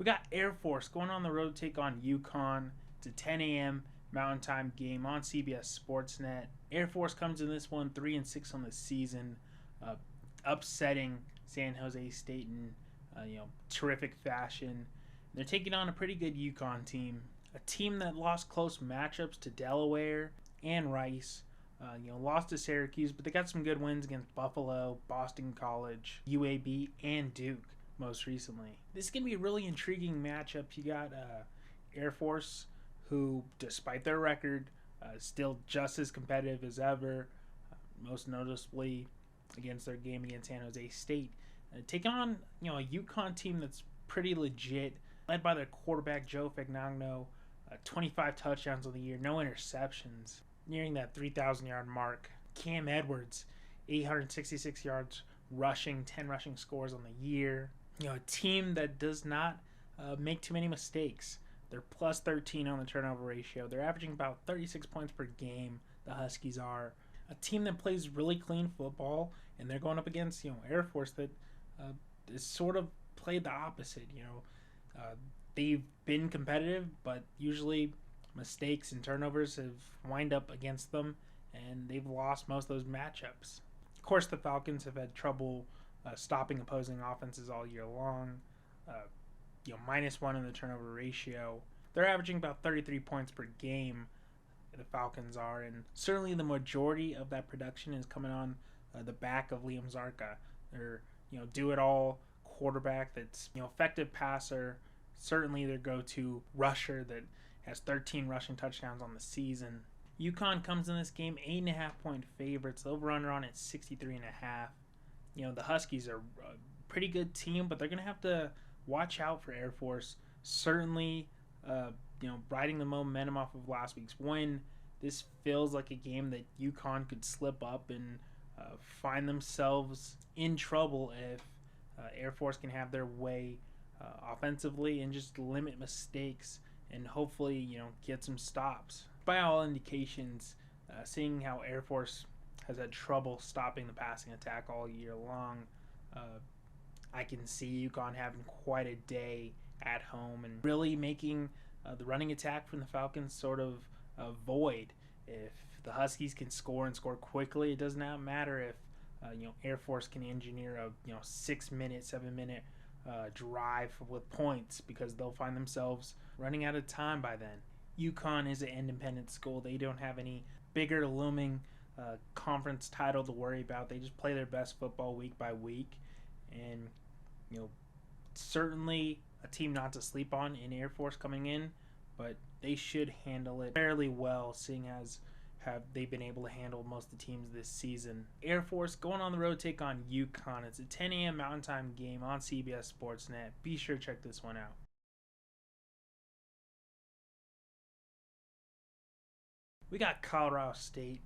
We got Air Force going on the road to take on UConn. It's a 10 a.m. Mountain Time game on CBS Sportsnet. Air Force comes in this one 3-6 on the season, uh, upsetting San Jose State in terrific fashion. They're taking on a pretty good UConn team, a team that lost close matchups to Delaware and Rice. Lost to Syracuse, but they got some good wins against Buffalo, Boston College, UAB, and Duke most recently. This is going to be a really intriguing matchup. You got Air Force, who, despite their record, still just as competitive as ever, most noticeably against their game against San Jose State. Taking on a UConn team that's pretty legit, led by their quarterback Joe Fagnano, 25 touchdowns on the year, no interceptions, nearing that 3,000-yard mark. Cam Edwards, 866 yards rushing, 10 rushing scores on the year. A team that does not make too many mistakes. They're plus 13 on the turnover ratio. They're averaging about 36 points per game, the Huskies are. A team that plays really clean football, and they're going up against Air Force that is sort of played the opposite. They've been competitive, but usually mistakes and turnovers have wind up against them, and they've lost most of those matchups. Of course, the Falcons have had trouble stopping opposing offenses all year long. -1 in the turnover ratio. They're averaging about 33 points per game. The Falcons are, and certainly the majority of that production is coming on the back of Liam Zarka. They're do-it-all quarterback that's effective passer. Certainly their go-to rusher that has 13 rushing touchdowns on the season. UConn comes in this game 8.5-point favorites. The over/under on it 63.5. The Huskies are a pretty good team, but they're gonna have to watch out for Air Force. Certainly, riding the momentum off of last week's win, this feels like a game that UConn could slip up and find themselves in trouble if Air Force can have their way offensively and just limit mistakes and hopefully get some stops. By all indications, seeing how Air Force has had trouble stopping the passing attack all year long, I can see UConn having quite a day at home and really making the running attack from the Falcons sort of void. If the Huskies can score and score quickly, it does not matter if Air Force can engineer a 6-minute, 7-minute drive with points, because they'll find themselves running out of time by then. UConn is an independent school. They don't have any bigger looming conference title to worry about. They just play their best football week by week, and certainly a team not to sleep on in Air Force coming in, but they should handle it fairly well, seeing as have they been able to handle most of the teams this season. Air Force going on the road to take on UConn. It's a 10 a.m. Mountain Time game on CBS Sportsnet. Be sure to check this one out. We got Colorado State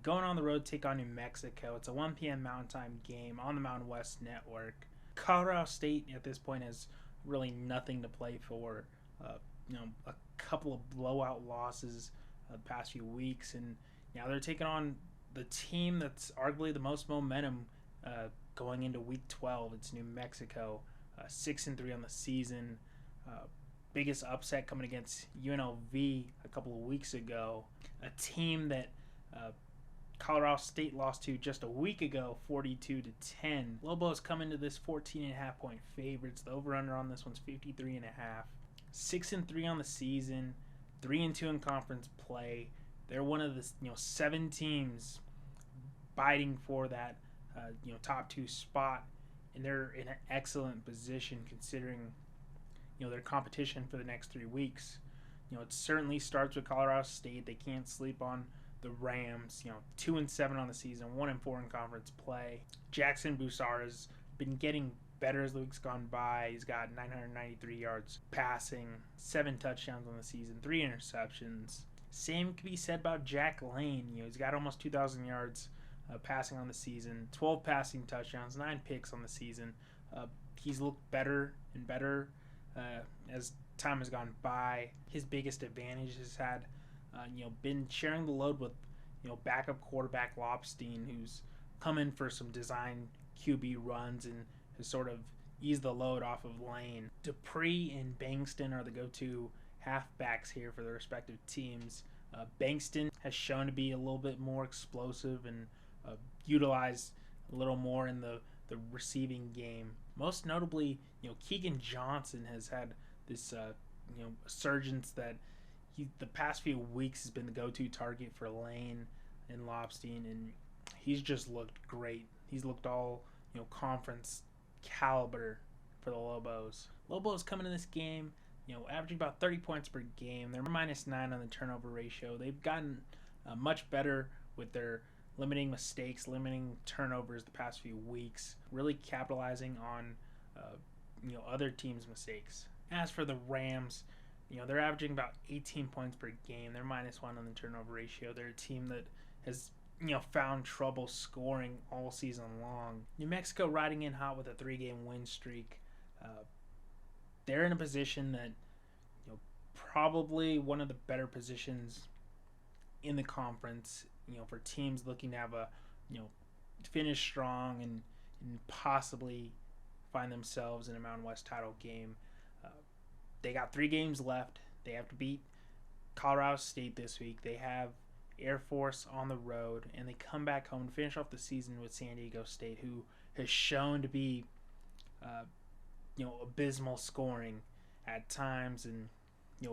going on the road to take on New Mexico. It's a 1 p.m. Mountain Time game on the Mountain West Network. Colorado State at this point has really nothing to play for. A couple of blowout losses the past few weeks, and now they're taking on the team that's arguably the most momentum going into Week 12. It's New Mexico, 6-3 on the season. Biggest upset coming against UNLV a couple of weeks ago, a team that Colorado State lost to just a week ago, 42-10. Lobos come into this 14.5-point favorites. The over/under on this one's 53.5. 6-3 on the season, 3-2 in conference play. They're one of the 7 teams fighting for that top 2 spot, and they're in an excellent position considering their competition for the next 3 weeks. It certainly starts with Colorado State. They can't sleep on the Rams. 2-7 on the season, 1-4 in conference play. Jackson Bussard has been getting better as the weeks gone by. He's got 993 yards passing, 7 touchdowns on the season, 3 interceptions. Same can be said about Jack Lane. He's got almost 2,000 yards passing on the season, 12 passing touchdowns, 9 picks on the season. He's looked better and better as time has gone by. His biggest advantage has had been sharing the load with backup quarterback Lobstein, who's come in for some design QB runs and has sort of ease the load off of Lane. Dupree and Bankston are the go-to halfbacks here for the respective teams. Bankston has shown to be a little bit more explosive and utilized a little more in the receiving game. Most notably, Keegan Johnson has had this resurgence that the past few weeks has been the go-to target for Lane and Lobstein, and he's just looked great. He's looked all conference caliber for the Lobos. Lobos coming in this game, averaging about 30 points per game. They're -9 on the turnover ratio. They've gotten much better with their limiting mistakes, limiting turnovers the past few weeks, really capitalizing on other teams' mistakes. As for the Rams, they're averaging about 18 points per game. They're -1 on the turnover ratio. They're a team that has found trouble scoring all season long. New Mexico riding in hot with a 3-game win streak. They're in a position that probably one of the better positions in the conference. For teams looking to have a finish strong and possibly find themselves in a Mountain West title game. They got 3 games left. They have to beat Colorado State this week. They have Air Force on the road, and they come back home to finish off the season with San Diego State, who has shown to be abysmal scoring at times, and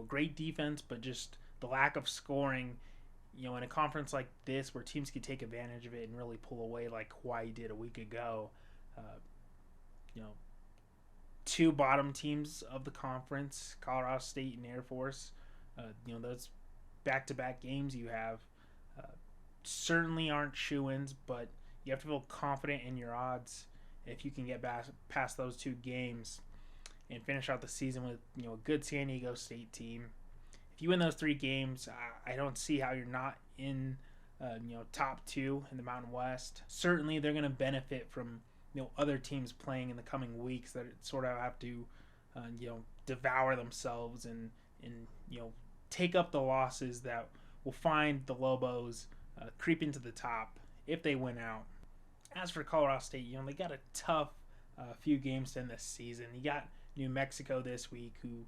great defense, but just the lack of scoring in a conference like this where teams could take advantage of it and really pull away like Hawaii did a week ago. 2 bottom teams of the conference, Colorado State and Air Force, those back-to-back games you have certainly aren't shoo-ins, but you have to feel confident in your odds if you can get past those 2 games and finish out the season with a good San Diego State team. If you win those 3 games, I don't see how you're not in top 2 in the Mountain West. Certainly they're going to benefit from other teams playing in the coming weeks that sort of have to devour themselves and take up the losses that will find the Lobos creep into the top if they win out. As for Colorado State, they got a tough few games to end this season. You got New Mexico this week, who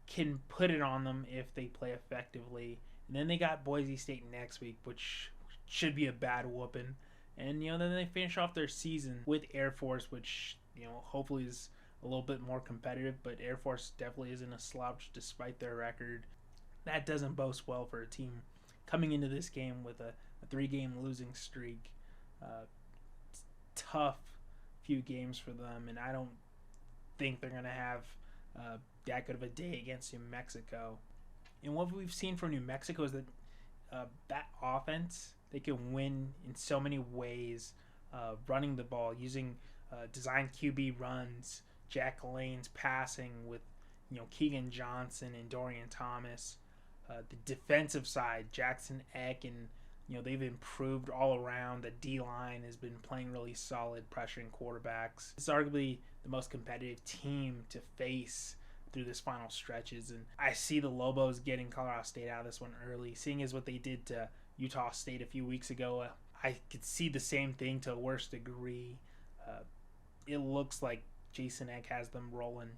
can put it on them if they play effectively. And then they got Boise State next week, which should be a bad whooping. And then they finish off their season with Air Force, which hopefully is a little bit more competitive. But Air Force definitely isn't a slouch despite their record. That doesn't boast well for a team coming into this game with a 3-game losing streak. Tough few games for them, and I don't think they're going to have that good of a day against New Mexico. And what we've seen from New Mexico is that that offense, they can win in so many ways, running the ball, using design QB runs, Jack Lane's passing with Keegan Johnson and Dorian Thomas. The defensive side, Jackson Eck, and they've improved all around. The D-line has been playing really solid, pressuring quarterbacks. It's arguably the most competitive team to face through this final stretches, and I see the Lobos getting Colorado State out of this one early, seeing as what they did to Utah State a few weeks ago. I could see the same thing to a worse degree. It looks like Jason Eck has them rolling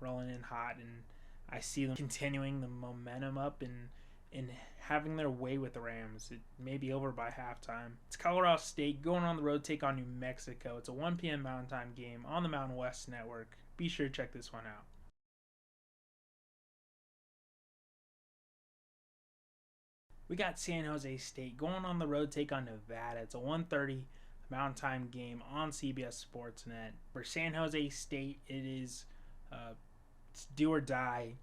in hot, and I see them continuing the momentum up and having their way with the Rams. It may be over by halftime. It's Colorado State going on the road, take on New Mexico. It's a 1 p.m. Mountain Time game on the Mountain West Network. Be sure to check this one out. We got San Jose State going on the road, take on Nevada. It's a 1:30 Mountain Time game on CBS Sportsnet. For San Jose State, it is it's do or die.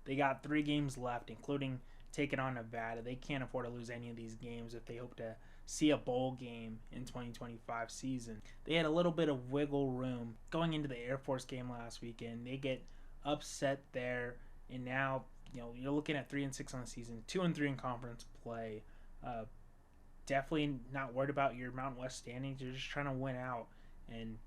They got 3 games left, including taking on Nevada. They can't afford to lose any of these games if they hope to see a bowl game in 2025 season. They had a little bit of wiggle room going into the Air Force game last weekend. They get upset there, and now you're looking at 3-6 on the season, 2-3 in conference play. Definitely not worried about your Mountain West standings. You're just trying to win out, and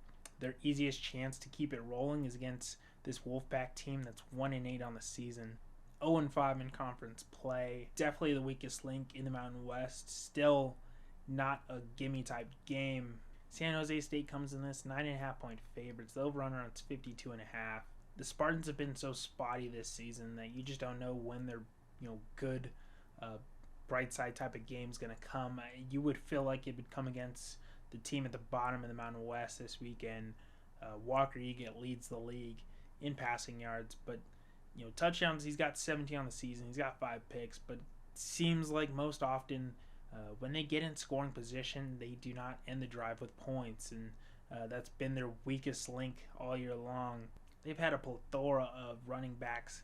their easiest chance to keep it rolling is against this Wolfpack team that's 1-8 on the season, 0-5 in conference play. Definitely the weakest link in the Mountain West. Still not a gimme type game. San Jose State comes in this 9.5 point favorites. The over/under on it's 52.5. The Spartans have been so spotty this season that you just don't know when their good bright side type of game is going to come. You would feel like it would come against the team at the bottom of the Mountain West this weekend. Walker Eaget leads the league in passing yards, but touchdowns, he's got 17 on the season. He's got 5 picks, but seems like most often when they get in scoring position, they do not end the drive with points, and that's been their weakest link all year long. They've had a plethora of running backs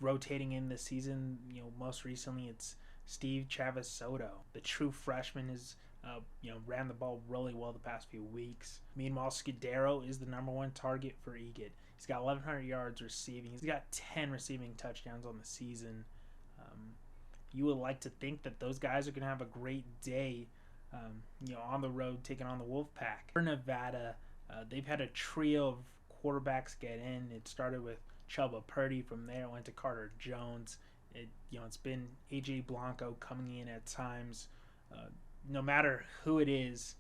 rotating in this season. Most recently it's Steve Travis Soto. The true freshman has ran the ball really well the past few weeks. Meanwhile, Scudero is the number one target for Eaget. He's got 1,100 yards receiving. He's got 10 receiving touchdowns on the season. You would like to think that those guys are going to have a great day, on the road taking on the Wolfpack. For Nevada, they've had a trio of quarterbacks get in. It started with Chubba Purdy. From there, it went to Carter Jones. It's been AJ Blanco coming in at times. No matter who it is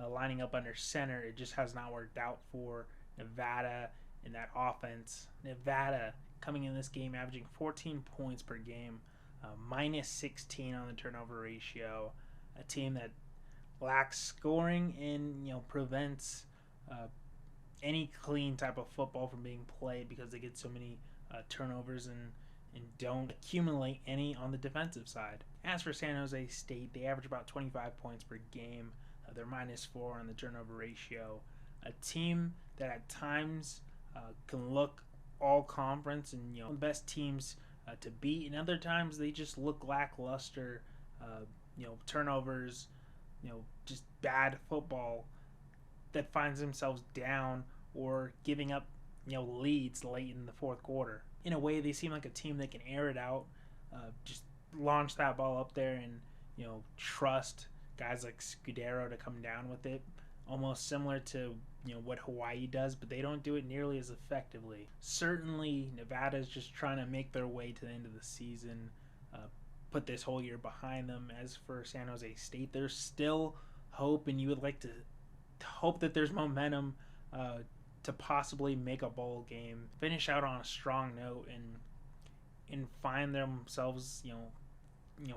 lining up under center, it just has not worked out for Nevada in that offense. Nevada coming in this game averaging 14 points per game, minus 16 on the turnover ratio. A team that lacks scoring and prevents any clean type of football from being played because they get so many turnovers and don't accumulate any on the defensive side. As for San Jose State, they average about 25 points per game. They're minus 4 on the turnover ratio. A team that at times can look all conference and the best teams to beat, and other times they just look lackluster. Turnovers, just bad football that finds themselves down or giving up leads late in the fourth quarter. In a way, they seem like a team that can air it out, just launch that ball up there and trust guys like Scudero to come down with it, almost similar to what Hawaii does, but they don't do it nearly as effectively. Certainly Nevada's just trying to make their way to the end of the season, put this whole year behind them. As for San Jose State, there's still hope, and you would like to hope that there's momentum to possibly make a bowl game, finish out on a strong note, and find themselves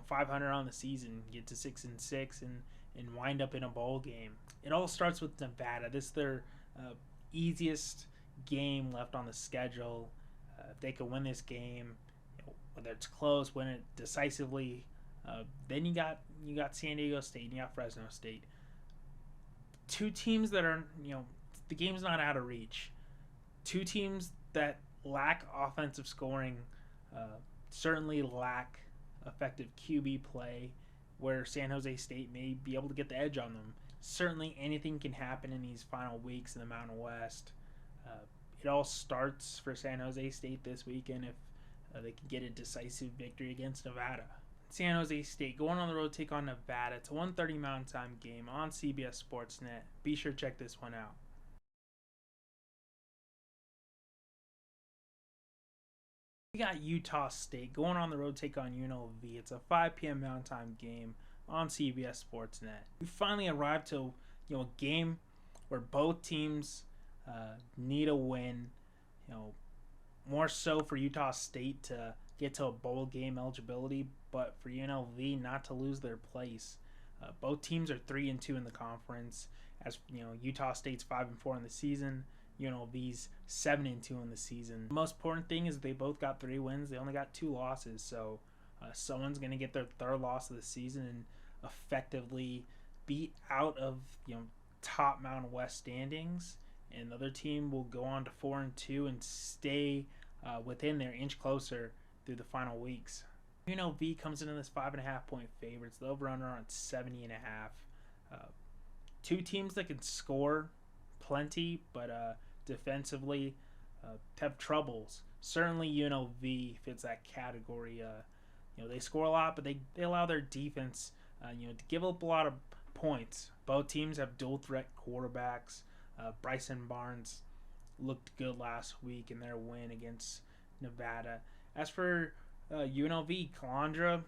500 on the season, get to 6-6, and wind up in a bowl game. It all starts with Nevada. This is their easiest game left on the schedule. If they can win this game, whether it's close, win it decisively, then you got San Diego State and you got Fresno State. Two teams that are the game's not out of reach. Two teams that lack offensive scoring, certainly lack effective QB play, where San Jose State may be able to get the edge on them. Certainly anything can happen in these final weeks in the Mountain West. It all starts for San Jose State this weekend if they can get a decisive victory against Nevada. San Jose State going on the road to take on Nevada. It's a 1:30 Mountain Time game on CBS Sportsnet. Be sure to check this one out. We got Utah State going on the road to take on UNLV. It's a 5 p.m. Mountain Time game on CBS Sportsnet. We finally arrived to a game where both teams need a win. More so for Utah State to get to a bowl game eligibility, but for UNLV not to lose their place. Both teams are 3-2 in the conference. As Utah State's 5-4 in the season. UNLV's 7-2 in the season. The most important thing is they both got 3 wins. They only got 2 losses, so someone's going to get their 3rd loss of the season and effectively be out of top Mountain West standings, and the other team will go on to 4-2 and stay within their inch closer through the final weeks. UNLV comes in this 5.5-point favorites. The over/under on 70.5. Two teams that can score plenty, but defensively have troubles. Certainly UNLV fits that category. They score a lot, but they allow their defense to give up a lot of points. Both teams have dual threat quarterbacks. Bryson Barnes looked good last week in their win against Nevada. As for UNLV, Calandra,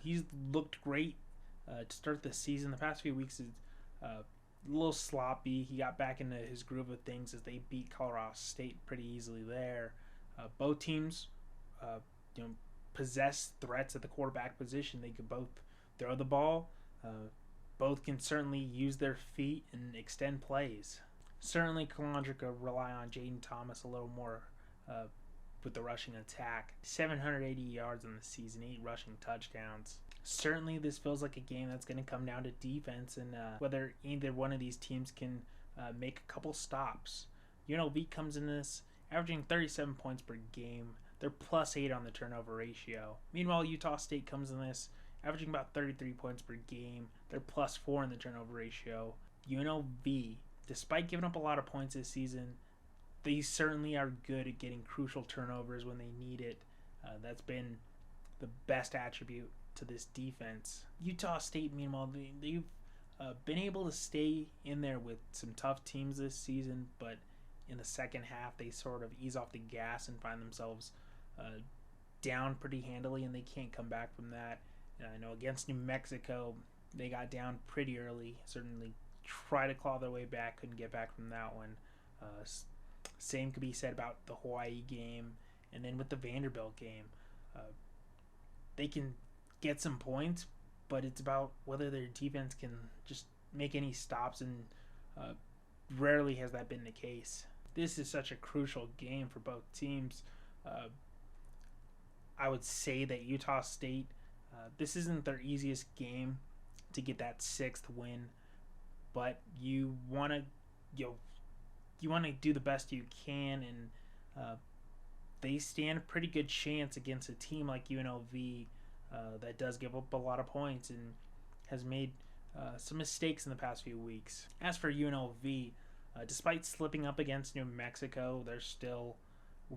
he's looked great to start the season. The past few weeks, a little sloppy. He got back into his groove of things as they beat Colorado State pretty easily there. Both teams, uh, you know, possess threats at the quarterback position. They could both throw the ball. Both can certainly use their feet and extend plays. Certainly, Kalandra could rely on Jaden Thomas a little more uh, with the rushing attack. 780 yards in the season, 8 rushing touchdowns. Certainly, this feels like a game that's going to come down to defense and whether either one of these teams can make a couple stops. UNLV comes in this averaging 37 points per game. They're +8 on the turnover ratio. Meanwhile, Utah State comes in this averaging about 33 points per game. They're +4 in the turnover ratio. UNLV, despite giving up a lot of points this season, they certainly are good at getting crucial turnovers when they need it. That's been the best attribute to this defense. Utah State, meanwhile, they've been able to stay in there with some tough teams this season, but in the second half, they sort of ease off the gas and find themselves down pretty handily, and they can't come back from that. And I know against New Mexico, they got down pretty early. Certainly tried to claw their way back, couldn't get back from that one. Same could be said about the Hawaii game, and then with the Vanderbilt game. They can get some points, but it's about whether their defense can just make any stops, and rarely has that been the case. This is such a crucial game for both teams. I would say that Utah State, this isn't their easiest game to get that 6th win, but you want to do the best you can, and they stand a pretty good chance against a team like UNLV that does give up a lot of points and has made some mistakes in the past few weeks. As for UNLV, despite slipping up against New Mexico, they're still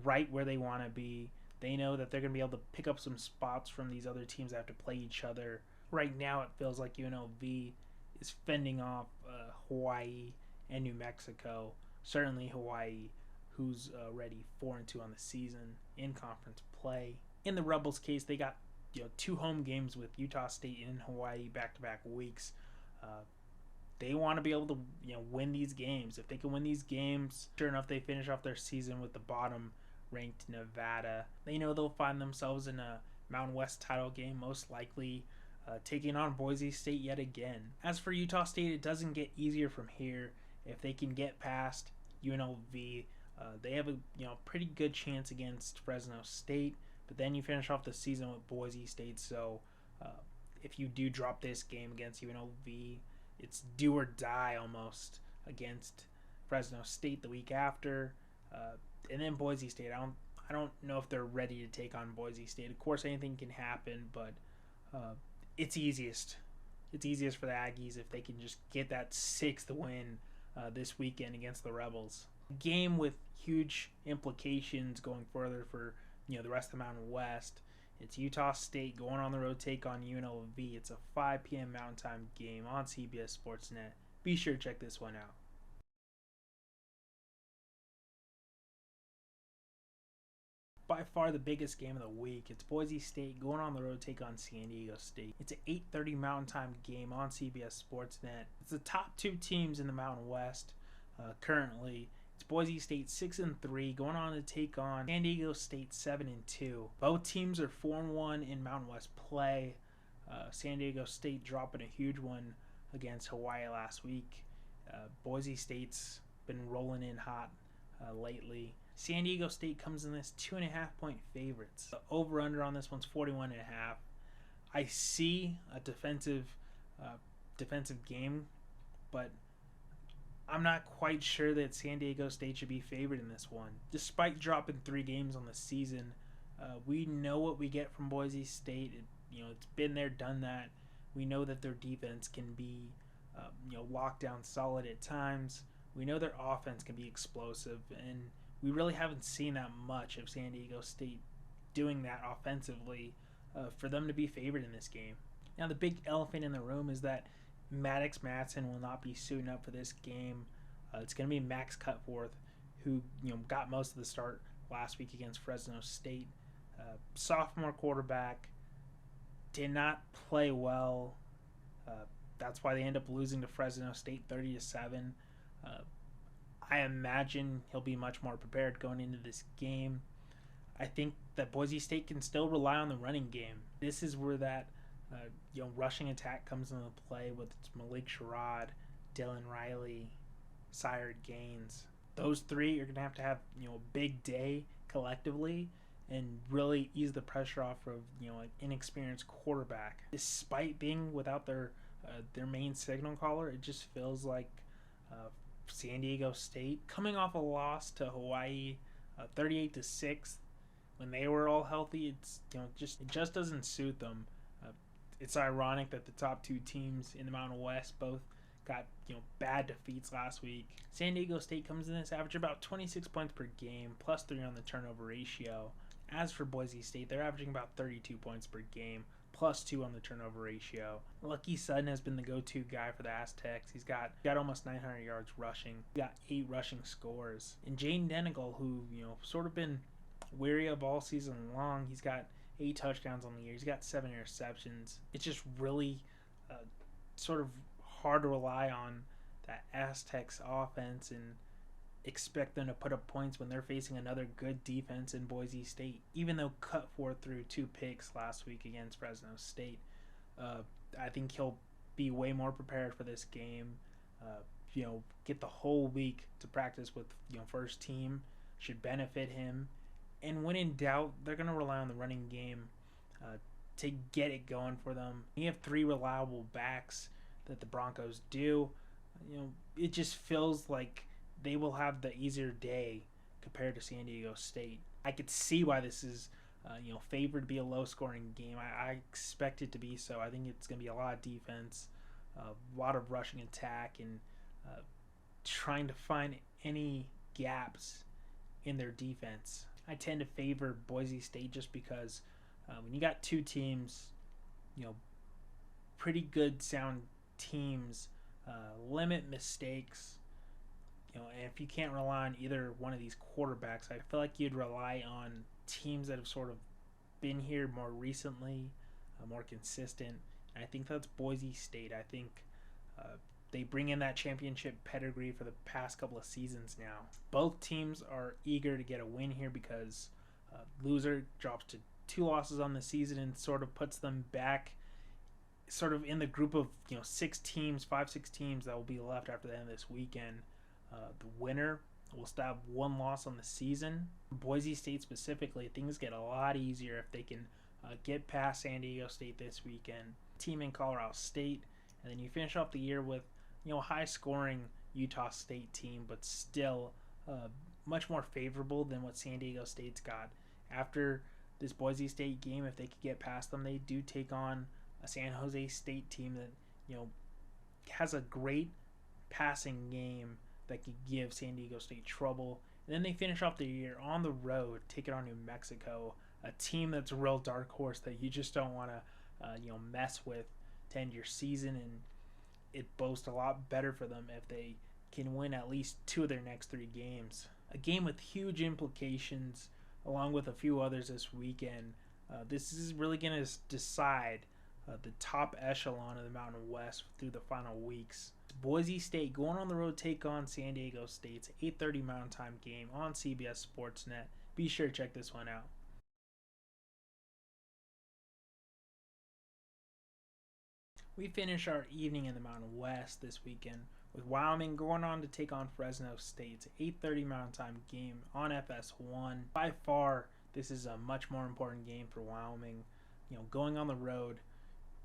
right where they want to be. They know that they're going to be able to pick up some spots from these other teams that have to play each other. Right now, it feels like UNLV is fending off Hawaii and New Mexico. Certainly Hawaii, who's already 4-2 on the season in conference play. In the Rebels' case, they got 2 home games with Utah State and Hawaii back-to-back weeks. They want to be able to win these games. If they can win these games, sure enough, they finish off their season with the bottom-ranked Nevada. They know they'll find themselves in a Mountain West title game, most likely taking on Boise State yet again. As for Utah State, it doesn't get easier from here. If they can get past UNLV, they have a pretty good chance against Fresno State. But then you finish off the season with Boise State. So if you do drop this game against UNLV, it's do or die almost against Fresno State the week after, and then Boise State. I don't know if they're ready to take on Boise State. Of course, anything can happen, but it's easiest. It's easiest for the Aggies if they can just get that 6th win this weekend against the Rebels. A game with huge implications going further for the rest of the Mountain West. It's Utah State going on the road take on UNLV. It's a 5 p.m. Mountain Time game on CBS Sportsnet. Be sure to check this one out. By far the biggest game of the week. It's Boise State going on the road take on San Diego State. It's an 8:30 Mountain Time game on CBS Sportsnet. It's the top 2 teams in the Mountain West currently. It's Boise State 6-3 going on to take on San Diego State 7-2. Both teams are 4-1 in Mountain West play. San Diego State dropping a huge one against Hawaii last week. Boise State's been rolling in hot lately. San Diego State comes in this 2.5-point favorites. The over/under on this one's 41.5. I see a defensive game, but I'm not quite sure that San Diego State should be favored in this one. Despite dropping 3 games on the season, we know what we get from Boise State. It's been there, done that. We know that their defense can be, locked down solid at times. We know their offense can be explosive, and we really haven't seen that much of San Diego State doing that offensively for them to be favored in this game. Now, the big elephant in the room is that Maddox Madsen will not be suiting up for this game. It's going to be Max Cutforth, who got most of the start last week against Fresno State. Sophomore quarterback, did not play well. That's why they end up losing to Fresno State 30-7. Uh, I imagine he'll be much more prepared going into this game. I think that Boise State can still rely on the running game. This is where that rushing attack comes into play with Malik Sherrod, Dylan Riley, Sire Gaines. Those three are going to have a big day collectively and really ease the pressure off of an inexperienced quarterback. Despite being without their main signal caller, it just feels like San Diego State coming off a loss to Hawaii, 38-6. When they were all healthy, it just doesn't suit them. It's ironic that the top two teams in the Mountain West both got bad defeats last week. San Diego State comes in this average about 26 points per game, plus 3 on the turnover ratio. As for Boise State, they're averaging about 32 points per game, plus 2 on the turnover ratio. Lucky Sutton has been the go-to guy for the Aztecs. He's got almost 900 yards rushing. He got 8 rushing scores. And Jane Denegal, who sort of been weary of all season long, he's got 8 touchdowns on the year. He's got 7 interceptions. It's just really sort of hard to rely on that Aztecs offense and expect them to put up points when they're facing another good defense in Boise State. Even though Cutforth threw 2 picks last week against Fresno State, I think he'll be way more prepared for this game. Get the whole week to practice with first team should benefit him. And when in doubt, they're going to rely on the running game to get it going for them. You have 3 reliable backs that the Broncos do. It just feels like they will have the easier day compared to San Diego State. I could see why this is favored to be a low-scoring game. I expect it to be so. I think it's going to be a lot of defense, a lot of rushing attack, and trying to find any gaps in their defense. I tend to favor Boise State just because when you got 2 teams, pretty good sound teams, limit mistakes. And if you can't rely on either one of these quarterbacks, I feel like you'd rely on teams that have sort of been here more recently, more consistent. And I think that's Boise State. I think they bring in that championship pedigree for the past couple of seasons now. Both teams are eager to get a win here because loser drops to 2 losses on the season and sort of puts them back sort of in the group of 6 teams that will be left after the end of this weekend. The winner will still have 1 loss on the season. Boise State specifically, things get a lot easier if they can get past San Diego State this weekend. Team in Colorado State, and then you finish off the year with a high-scoring Utah State team, but still much more favorable than what San Diego State's got. After this Boise State game, if they could get past them, they do take on a San Jose State team that has a great passing game that could give San Diego State trouble. And then they finish off the year on the road, taking on New Mexico, a team that's a real dark horse that you just don't want to mess with to end your season, and it boasts a lot better for them if they can win at least 2 of their next 3 games. A game with huge implications, along with a few others this weekend. This is really going to decide the top echelon of the Mountain West through the final weeks. Boise State going on the road take on San Diego State's 8:30 Mountain Time game on CBS Sportsnet. Be sure to check this one out. We finish our evening in the Mountain West this weekend with Wyoming going on to take on Fresno State's 8:30 Mountain Time game on FS1. By far, this is a much more important game for Wyoming. Going on the road,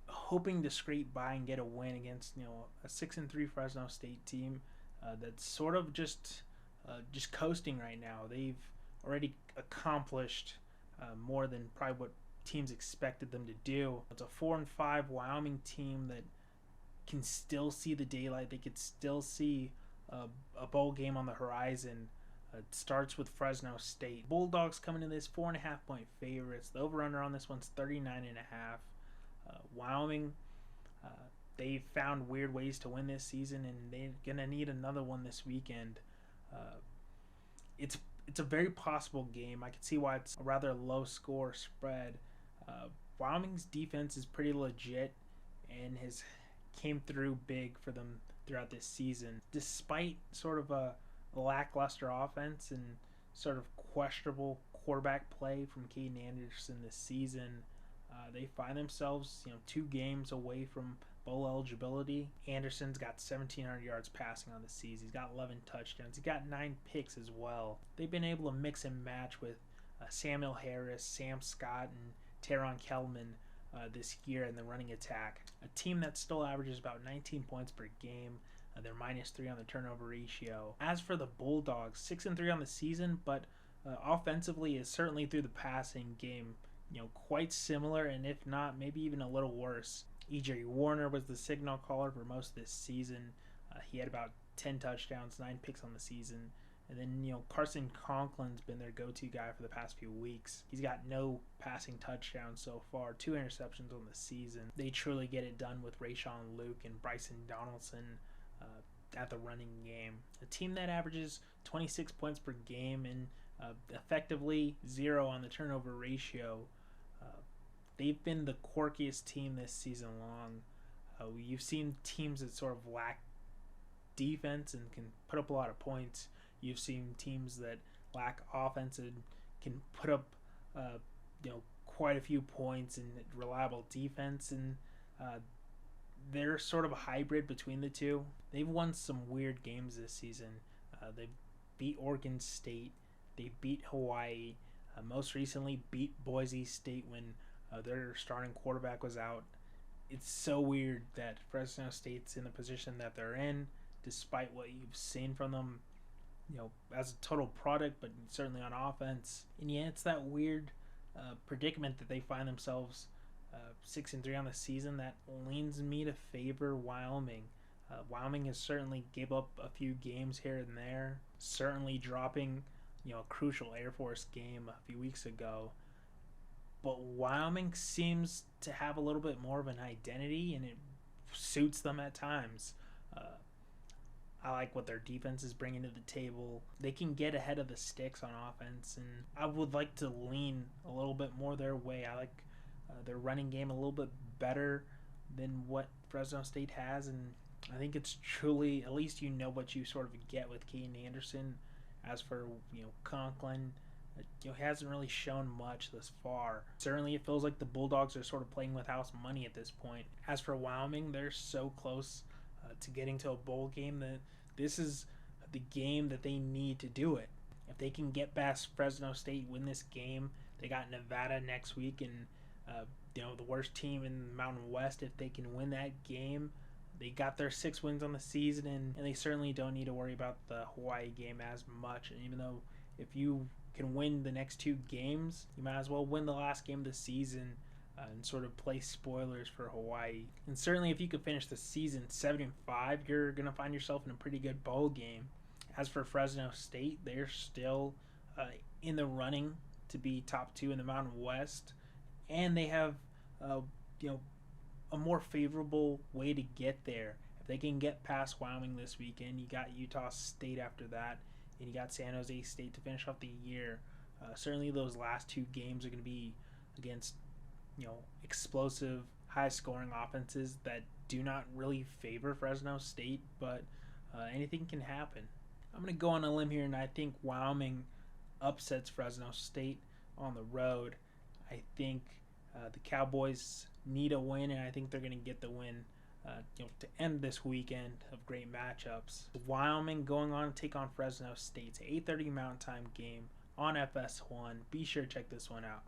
hoping to scrape by and get a win against a 6-3 Fresno State team that's sort of just coasting right now. They've already accomplished more than probably what teams expected them to do. It's a 4-5 Wyoming team that can still see the daylight. They could still see a bowl game on the horizon. It starts with Fresno State. Bulldogs coming in this 4.5 point favorites. The over/under on this one's 39.5. Wyoming, they found weird ways to win this season, and they're gonna need another one this weekend. It's a very possible game. I can see why it's a rather low score spread. Wyoming's defense is pretty legit and has came through big for them throughout this season. Despite sort of a lackluster offense and sort of questionable quarterback play from Caden Anderson this season, they find themselves 2 games away from bowl eligibility. Anderson's got 1,700 yards passing on the season. He's got 11 touchdowns. He's got 9 picks as well. They've been able to mix and match with Samuel Harris, Sam Scott, and Teron Kelman this year in the running attack. A team that still averages about 19 points per game. They're -3 on the turnover ratio. As for the Bulldogs, 6-3 on the season, but offensively is certainly through the passing game, quite similar, and if not, maybe even a little worse. E.J. Warner was the signal caller for most of this season. He had about 10 touchdowns, 9 picks on the season. And then, Carson Conklin's been their go-to guy for the past few weeks. He's got no passing touchdowns so far, 2 interceptions on the season. They truly get it done with Rayshawn Luke and Bryson Donaldson at the running game. A team that averages 26 points per game and effectively 0 on the turnover ratio. They've been the quirkiest team this season long. You've seen teams that sort of lack defense and can put up a lot of points. You've seen teams that lack offense and can put up, quite a few points and reliable defense, and they're sort of a hybrid between the two. They've won some weird games this season. They've beat Oregon State. They beat Hawaii. Most recently beat Boise State when their starting quarterback was out. It's so weird that Fresno State's in the position that they're in, despite what you've seen from them, as a total product, but certainly on offense. And yeah, it's that weird predicament that they find themselves 6-3 on the season that leans me to favor Wyoming. Wyoming has certainly gave up a few games here and there, certainly dropping a crucial Air Force game a few weeks ago. But Wyoming seems to have a little bit more of an identity, and it suits them at times. I like what their defense is bringing to the table. They can get ahead of the sticks on offense, and I would like to lean a little bit more their way. I like their running game a little bit better than what Fresno State has, and I think it's truly, at least what you sort of get with Caden Anderson. As for Conklin, he hasn't really shown much thus far. Certainly it feels like the Bulldogs are sort of playing with house money at this point. As for Wyoming, they're so close to getting to a bowl game that this is the game that they need to do it. If they can get past Fresno State, win this game, they got Nevada next week, and the worst team in the Mountain West. If they can win that game, they got their 6 wins on the season, and they certainly don't need to worry about the Hawaii game as much. And even though if you can win the next 2 games, you might as well win the last game of the season and sort of play spoilers for Hawaii. And certainly if you could finish the season 7-5, you're going to find yourself in a pretty good bowl game. As for Fresno State, they're still in the running to be top 2 in the Mountain West, and they have a more favorable way to get there. If they can get past Wyoming this weekend, you got Utah State after that, and you got San Jose State to finish off the year. Certainly those last 2 games are going to be against explosive, high-scoring offenses that do not really favor Fresno State, but anything can happen. I'm going to go on a limb here, and I think Wyoming upsets Fresno State on the road. I think the Cowboys need a win, and I think they're going to get the win to end this weekend of great matchups. Wyoming going on to take on Fresno State. It's an 8:30 Mountain Time game on FS1. Be sure to check this one out.